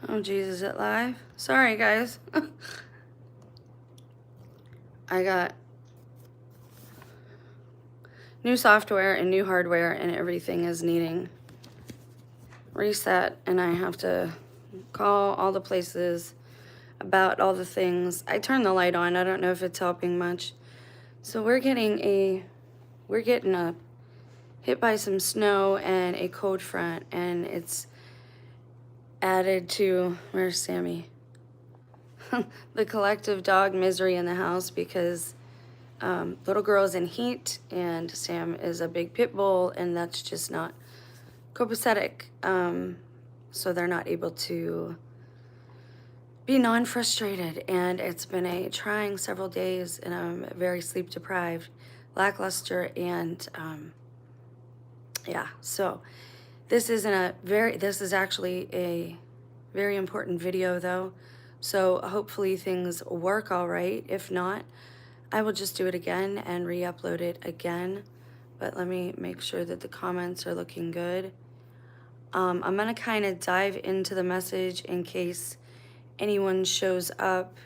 Oh, geez, is it live? Sorry, guys. I got new software and new hardware, and everything is needing reset, and I have to call all the places about all the things. I turned the light on. I don't know if it's helping much. So we're getting hit by some snow and a cold front, and it's added to, where's Sammy? The collective dog misery in the house because little girl's in heat and Sam is a big pit bull, and that's just not copacetic. So they're not able to be non-frustrated, and it's been a trying several days, and I'm very sleep deprived, lackluster, and yeah. So this is actually a very important video though. So hopefully things work all right. If not, I will just do it again and re-upload it again. But let me make sure that the comments are looking good. I'm gonna kind of dive into the message in case anyone shows up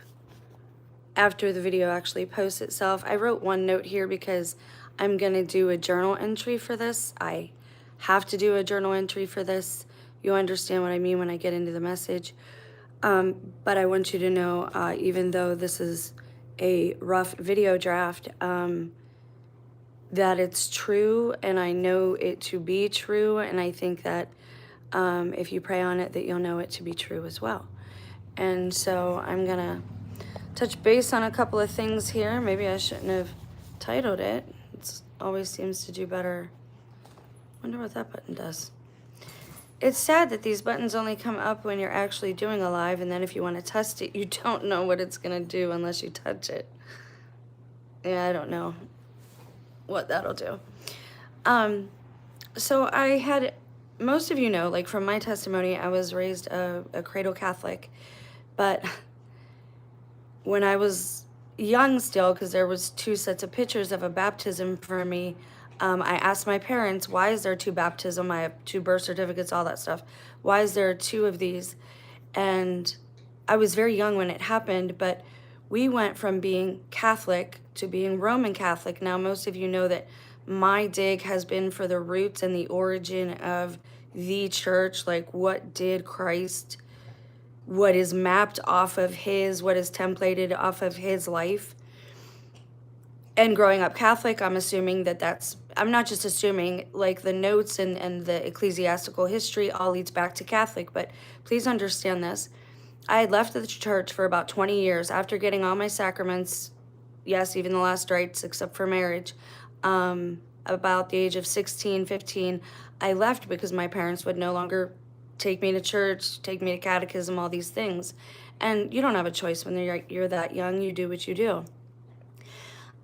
after the video actually posts itself. I wrote one note here because I'm gonna do a journal entry for this. I have to do a journal entry for this. You understand what I mean when I get into the message. But I want you to know, even though this is a rough video draft, that it's true, and I know it to be true, and I think that if you pray on it, that you'll know it to be true as well. And so I'm gonna touch base on a couple of things here. Maybe I shouldn't have titled it. It always seems to do better. Wonder what that button does. It's sad that these buttons only come up when you're actually doing a live, and then if you want to test it, you don't know what it's gonna do unless you touch it. Yeah, I don't know what that'll do. So I had, most of you know, like from my testimony, I was raised a cradle Catholic, but when I was young still, because there was 2 sets of pictures of a baptism for me, I asked my parents, why is there 2 baptisms? I have 2 birth certificates, all that stuff. Why is there 2 of these? And I was very young when it happened, but we went from being Catholic to being Roman Catholic. Now, most of you know that my dig has been for the roots and the origin of the church, like what did Christ, what is mapped off of his, what is templated off of his life. And growing up Catholic, I'm assuming I'm not just assuming, like the notes and the ecclesiastical history all leads back to Catholic, but please understand this. I had left the church for about 20 years after getting all my sacraments, yes, even the last rites except for marriage. About the age of 16, 15, I left because my parents would no longer take me to church, take me to catechism, all these things. And you don't have a choice when you're that young, you do what you do.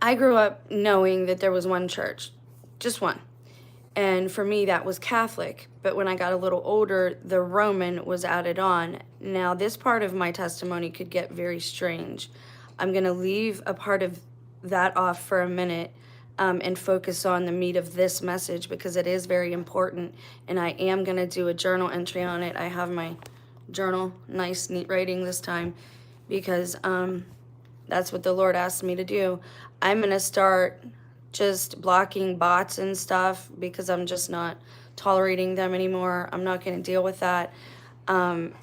I grew up knowing that there was one church, just one. And for me, that was Catholic. But when I got a little older, the Roman was added on. Now, this part of my testimony could get very strange. I'm going to leave a part of that off for a minute and focus on the meat of this message because it is very important. And I am going to do a journal entry on it. I have my journal, nice, neat writing this time because that's what the Lord asked me to do. I'm going to start just blocking bots and stuff because I'm just not tolerating them anymore. I'm not going to deal with that. I'm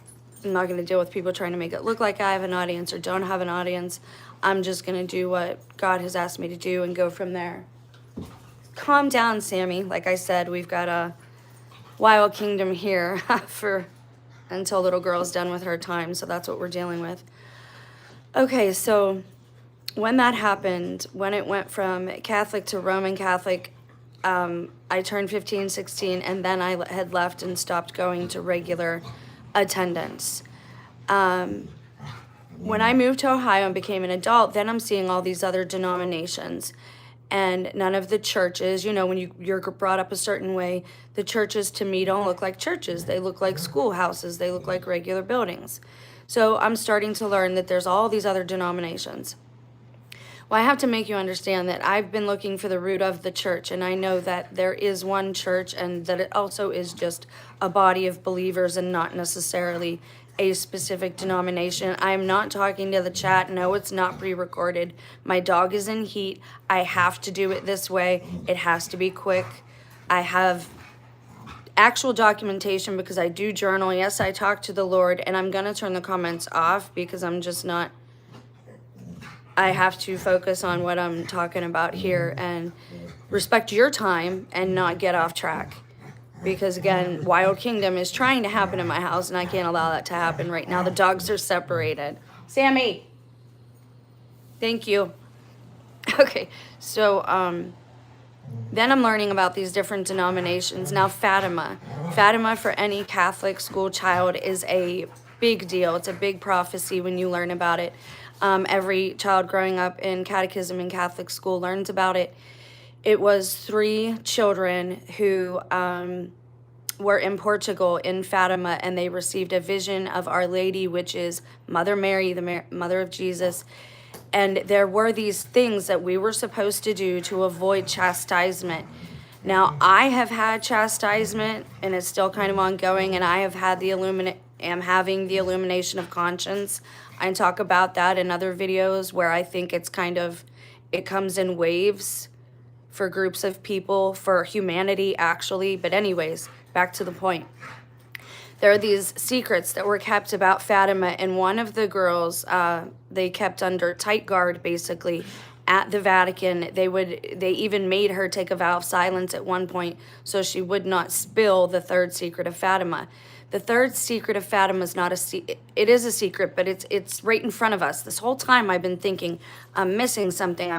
not going to deal with people trying to make it look like I have an audience or don't have an audience. I'm just going to do what God has asked me to do and go from there. Calm down, Sammy. Like I said, we've got a wild kingdom here until little girl's done with her time, so that's what we're dealing with. Okay, so when that happened, when it went from Catholic to Roman Catholic, I turned 15, 16, and then I had left and stopped going to regular attendance. When I moved to Ohio and became an adult, then I'm seeing all these other denominations. And none of the churches, you know, when you're brought up a certain way, the churches to me don't look like churches. They look like schoolhouses. They look like regular buildings. So I'm starting to learn that there's all these other denominations. Well, I have to make you understand that I've been looking for the root of the church, and I know that there is one church and that it also is just a body of believers and not necessarily a specific denomination. I am not talking to the chat. No, it's not pre-recorded. My dog is in heat. I have to do it this way. It has to be quick. I have actual documentation because I do journal. Yes, I talk to the Lord, and I'm going to turn the comments off because I'm just not, I have to focus on what I'm talking about here and respect your time and not get off track. Because again, Wild Kingdom is trying to happen in my house, and I can't allow that to happen right now. The dogs are separated. Sammy, thank you. Okay, so then I'm learning about these different denominations. Now Fatima for any Catholic school child is a big deal. It's a big prophecy when you learn about it. Every child growing up in catechism in Catholic school learns about it. It was 3 children who were in Portugal in Fatima, and they received a vision of Our Lady, which is Mother Mary, the mother of Jesus. And there were these things that we were supposed to do to avoid chastisement. Now, I have had chastisement, and it's still kind of ongoing, and I have had am having the illumination of conscience. I talk about that in other videos where I think it's kind of, it comes in waves for groups of people, for humanity actually. But anyways, back to the point. There are these secrets that were kept about Fatima, and one of the girls, they kept under tight guard basically at the Vatican. They even made her take a vow of silence at one point so she would not spill the 3rd secret of Fatima. The 3rd secret of Fatima is not it is a secret, but it's right in front of us. This whole time I've been thinking, I'm missing something.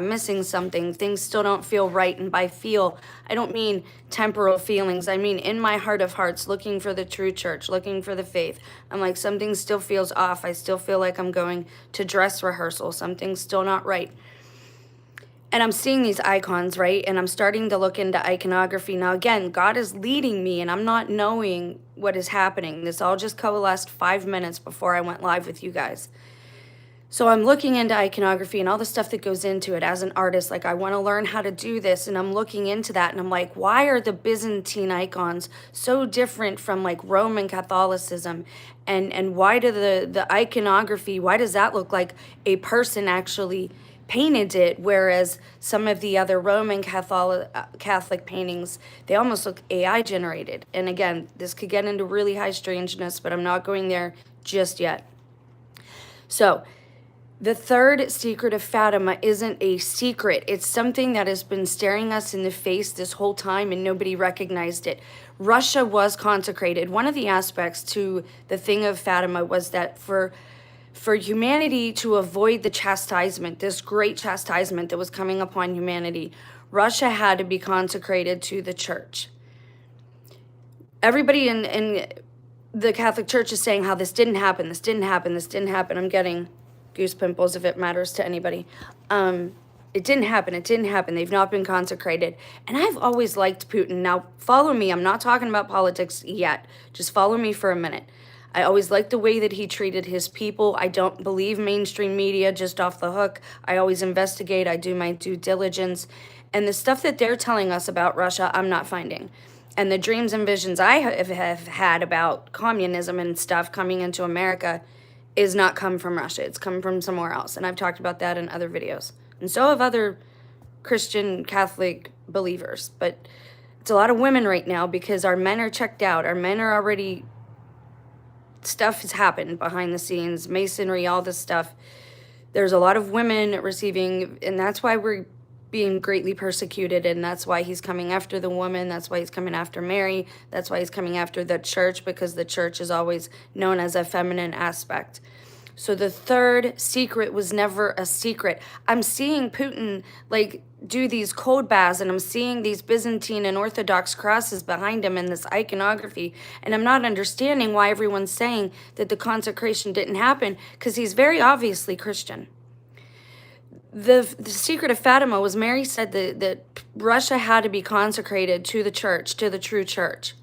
Things still don't feel right. And by feel, I don't mean temporal feelings. I mean in my heart of hearts, looking for the true church, looking for the faith. I'm like, something still feels off. I still feel like I'm going to dress rehearsal. Something's still not right. And I'm seeing these icons, right? And I'm starting to look into iconography. Now, again, God is leading me, and I'm not knowing what is happening. This all just coalesced 5 minutes before I went live with you guys. So I'm looking into iconography and all the stuff that goes into it as an artist. Like, I want to learn how to do this, and I'm looking into that, and I'm like, why are the Byzantine icons so different from like Roman Catholicism? And why do the iconography, why does that look like a person actually painted it, whereas some of the other Roman Catholic paintings, they almost look AI generated? And again, this could get into really high strangeness, but I'm not going there just yet. So the 3rd secret of Fatima isn't a secret. It's something that has been staring us in the face this whole time, and nobody recognized it. Russia was consecrated. One of the aspects to the thing of Fatima was that for humanity to avoid the chastisement, this great chastisement that was coming upon humanity, Russia had to be consecrated to the church. Everybody in the Catholic Church is saying how this didn't happen. I'm getting goose pimples if it matters to anybody. It didn't happen. They've not been consecrated. And I've always liked Putin. Now, follow me. I'm not talking about politics yet. Just follow me for a minute. I always liked the way that he treated his people. I don't believe mainstream media just off the hook. I always investigate. I do my due diligence. And the stuff that they're telling us about Russia, I'm not finding. And the dreams and visions I have had about communism and stuff coming into America is not come from Russia. It's come from somewhere else. And I've talked about that in other videos. And so have other Christian Catholic believers. But it's a lot of women right now because our men are checked out. Our men are already... Stuff has happened behind the scenes, masonry, all this stuff. There's a lot of women receiving, and that's why we're being greatly persecuted, and that's why he's coming after the woman. That's why he's coming after Mary. That's why he's coming after the church, because the church is always known as a feminine aspect. So the 3rd secret was never a secret. I'm seeing Putin like do these cold baths, and I'm seeing these Byzantine and Orthodox crosses behind him in this iconography, and I'm not understanding why everyone's saying that the consecration didn't happen, because he's very obviously Christian. The secret of Fatima was Mary said that Russia had to be consecrated to the church, to the true church.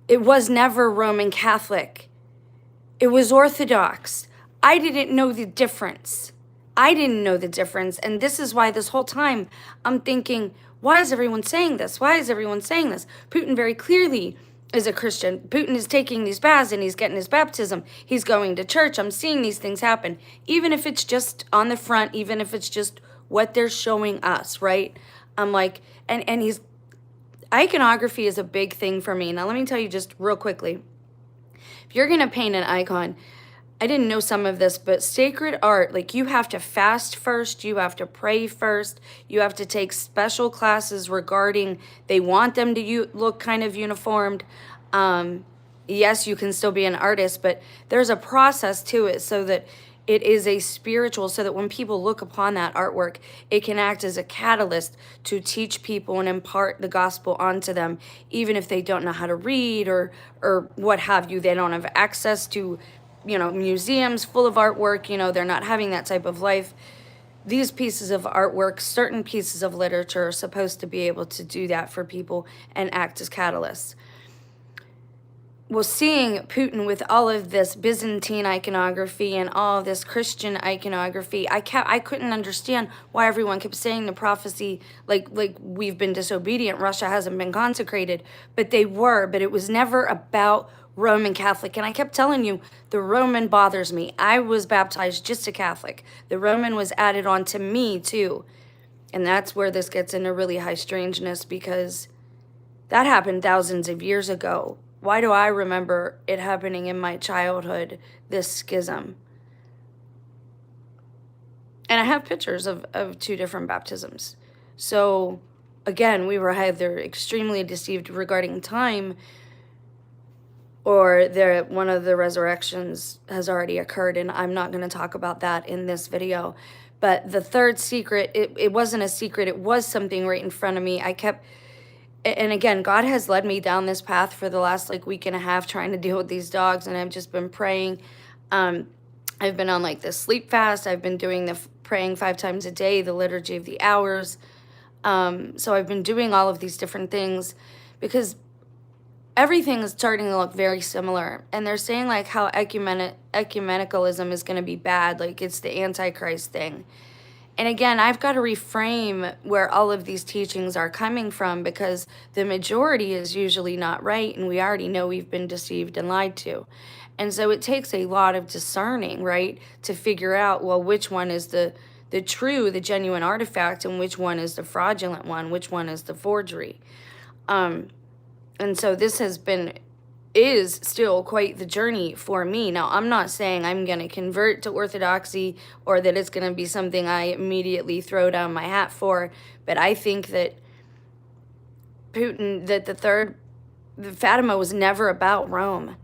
It was never Roman Catholic. It was Orthodox. I didn't know the difference. And this is why this whole time I'm thinking, why is everyone saying this? Putin very clearly is a Christian. Putin is taking these baths and he's getting his baptism. He's going to church. I'm seeing these things happen. Even if it's just on the front, even if it's just what they're showing us, right? I'm like, and he's, iconography is a big thing for me. Now, let me tell you just real quickly. If you're going to paint an icon, I didn't know some of this, but sacred art, like you have to fast first, you have to pray first, you have to take special classes regarding, they want them to look kind of uniformed. Yes, you can still be an artist, but there's a process to it so that it is a spiritual, so that when people look upon that artwork, it can act as a catalyst to teach people and impart the gospel onto them, even if they don't know how to read or what have you. They don't have access to, you know, museums full of artwork, you know, they're not having that type of life. These pieces of artwork, certain pieces of literature are supposed to be able to do that for people and act as catalysts. Well, seeing Putin with all of this Byzantine iconography and all of this Christian iconography, I couldn't understand why everyone kept saying the prophecy, like we've been disobedient, Russia hasn't been consecrated, but they were, but it was never about Roman Catholic. And I kept telling you, the Roman bothers me. I was baptized just a Catholic. The Roman was added on to me too. And that's where this gets into really high strangeness, because that happened thousands of years ago. Why do I remember it happening in my childhood, this schism? And I have pictures of 2 different baptisms. So again, we were either extremely deceived regarding time, or one of the resurrections has already occurred, and I'm not going to talk about that in this video. But the third secret, it wasn't a secret, it was something right in front of me. And again, God has led me down this path for the last week and a half trying to deal with these dogs, and I've just been praying. I've been on this sleep fast. I've been doing the praying 5 times a day, the liturgy of the hours. So I've been doing all of these different things because everything is starting to look very similar. And they're saying how ecumenicalism is going to be bad, it's the Antichrist thing. And again, I've got to reframe where all of these teachings are coming from, because the majority is usually not right, and we already know we've been deceived and lied to. And so it takes a lot of discerning, right, to figure out, well, which one is the true, the genuine artifact, and which one is the fraudulent one, which one is the forgery. And so this is still quite the journey for me. Now, I'm not saying I'm going to convert to Orthodoxy or that it's going to be something I immediately throw down my hat for, but I think that Fatima was never about Rome.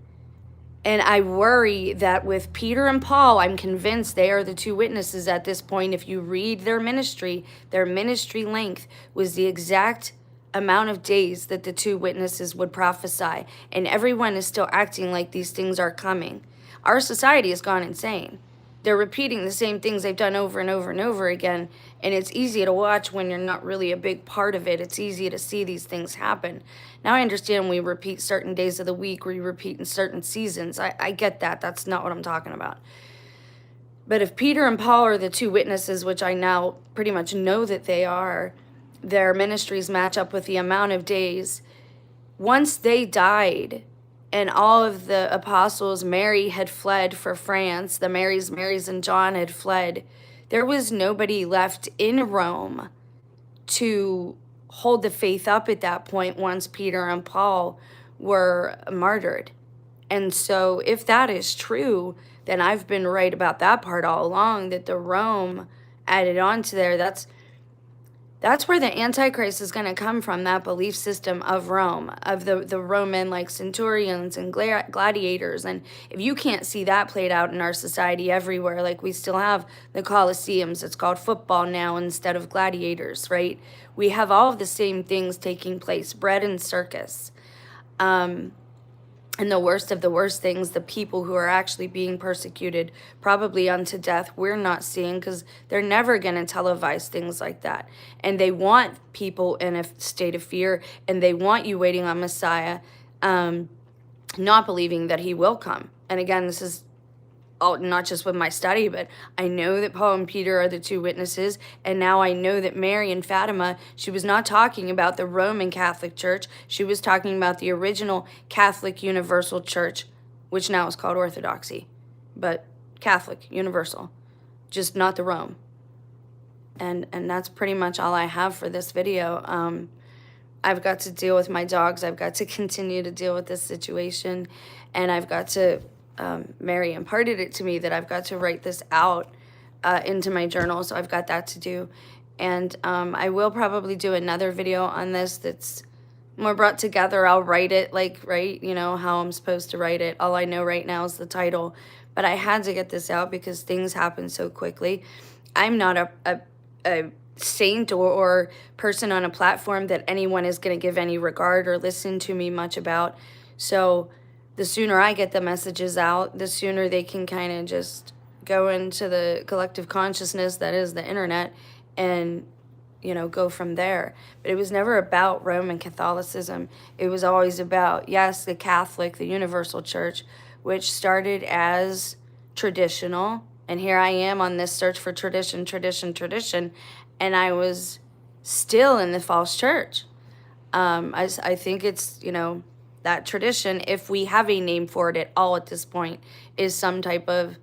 And I worry that with Peter and Paul, I'm convinced they are the 2 witnesses at this point. If you read their ministry length was the exact amount of days that the 2 witnesses would prophesy, and everyone is still acting like these things are coming. Our society has gone insane. They're repeating the same things they've done over and over and over again, and it's easy to watch when you're not really a big part of it. It's easy to see these things happen. Now, I understand we repeat certain days of the week, we repeat in certain seasons. I get that. That's not what I'm talking about. But if Peter and Paul are the 2 witnesses, which I now pretty much know that they are, their ministries match up with the amount of days. Once they died and all of the apostles, Mary had fled for France, the Marys and John had fled, there was nobody left in Rome to hold the faith up at that point once Peter and Paul were martyred. And so if that is true, then I've been right about that part all along, that the Rome added on to there, that's where the Antichrist is going to come from, that belief system of Rome, of the Roman centurions and gladiators. And if you can't see that played out in our society everywhere, we still have the Colosseums, it's called football now instead of gladiators, right? We have all of the same things taking place, bread and circus. And the worst of the worst things, the people who are actually being persecuted, probably unto death, we're not seeing, because they're never going to televise things like that. And they want people in a state of fear, and they want you waiting on Messiah, not believing that he will come. And again, this is not just with my study, but I know that Paul and Peter are the two witnesses, and now I know that Mary and Fatima, she was not talking about the Roman Catholic Church. She was talking about the original Catholic Universal Church, which now is called Orthodoxy, but Catholic Universal, just not the Rome. And that's pretty much all I have for this video. I've got to deal with my dogs. I've got to continue to deal with this situation, and I've got to, Mary imparted it to me that I've got to write this out into my journal, so I've got that to do. And I will probably do another video on this that's more brought together. I'll write it right, how I'm supposed to write it. All I know right now is the title, but I had to get this out because things happen so quickly. I'm not a saint or person on a platform that anyone is going to give any regard or listen to me much about. So the sooner I get the messages out, the sooner they can kind of just go into the collective consciousness that is the internet and, go from there. But it was never about Roman Catholicism. It was always about, yes, the Catholic, the Universal Church, which started as traditional. And here I am on this search for tradition, and I was still in the false church. I think it's, that tradition, if we have a name for it at all at this point, is some type of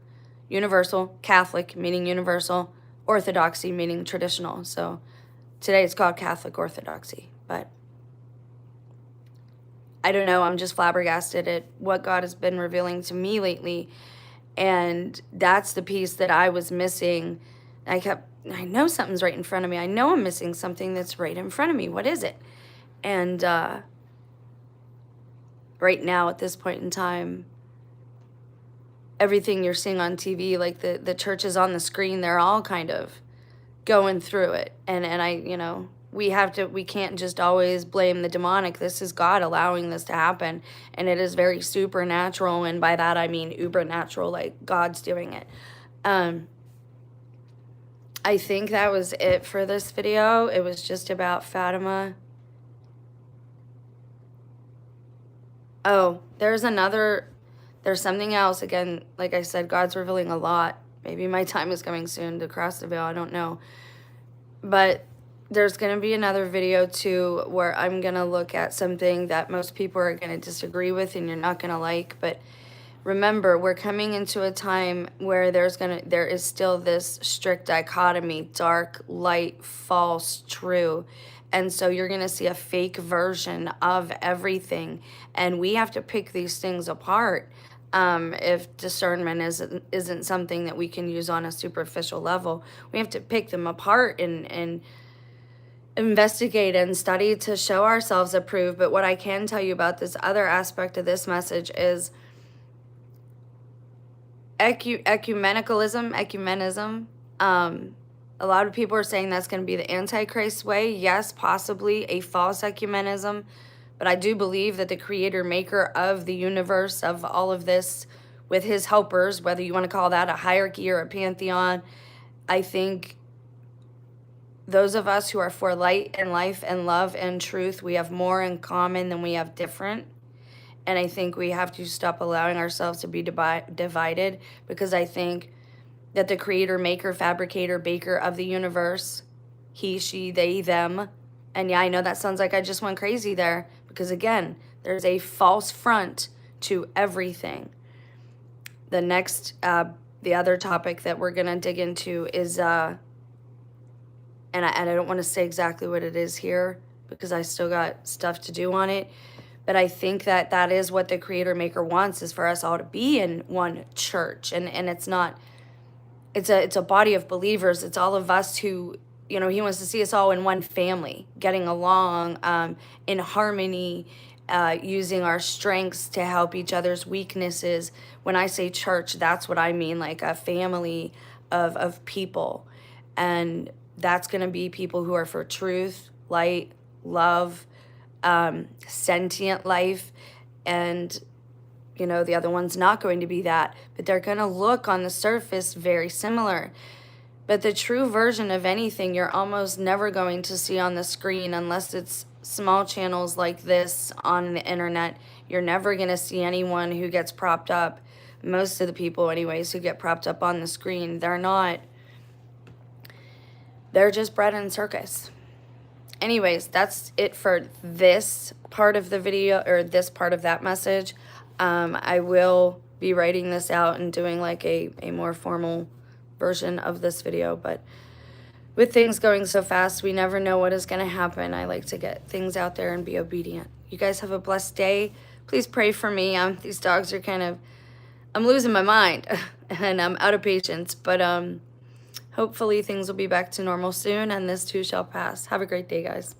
universal, Catholic, meaning universal, Orthodoxy, meaning traditional. So today it's called Catholic Orthodoxy. But I don't know, I'm just flabbergasted at what God has been revealing to me lately. And that's the piece that I was missing. I know something's right in front of me. I know I'm missing something that's right in front of me. What is it? And right now, at this point in time, everything you're seeing on TV, like the churches on the screen, they're all kind of going through it. And we can't just always blame the demonic. This is God allowing this to happen. And it is very supernatural. And by that, I mean uber natural, like God's doing it. I think that was it for this video. It was just about Fatima. Oh, there's something else. Again, like I said, God's revealing a lot. Maybe my time is coming soon to cross the veil. I don't know. But there's going to be another video too where I'm going to look at something that most people are going to disagree with and you're not going to like. But remember, we're coming into a time where there is still this strict dichotomy, dark, light, false, true. And so you're going to see a fake version of everything. And we have to pick these things apart if discernment isn't something that we can use on a superficial level. We have to pick them apart and investigate and study to show ourselves approved. But what I can tell you about this other aspect of this message is ecumenism. A lot of people are saying that's going to be the Antichrist way. Yes, possibly a false ecumenism. But I do believe that the creator, maker of the universe, of all of this, with his helpers, whether you want to call that a hierarchy or a pantheon, I think those of us who are for light and life and love and truth, we have more in common than we have different. And I think we have to stop allowing ourselves to be divided, because I think that the creator, maker, fabricator, baker of the universe, he, she, they, them, and yeah, I know that sounds like I just went crazy there, because again, there's a false front to everything. The next, the other topic that we're going to dig into is, and I don't want to say exactly what it is here, because I still got stuff to do on it. But I think that that is what the creator maker wants, is for us all to be in one church. And it's not, it's a body of believers. It's all of us who, he wants to see us all in one family, getting along, in harmony, using our strengths to help each other's weaknesses. When I say church, that's what I mean, like a family of people. And that's going to be people who are for truth, light, love, sentient life, and the other one's not going to be that, but they're going to look on the surface very similar. But the true version of anything you're almost never going to see on the screen, unless it's small channels like this on the internet. You're never going to see anyone who gets propped up most of the people anyways who get propped up on the screen, they're just bread and circus. Anyways, that's it for this part of the video, or this part of that message. I will be writing this out and doing like a more formal version of this video, but with things going so fast, we never know what is going to happen. I like to get things out there and be obedient. You guys have a blessed day. Please pray for me. These dogs are I'm losing my mind and I'm out of patience, but hopefully things will be back to normal soon, and this too shall pass. Have a great day, guys.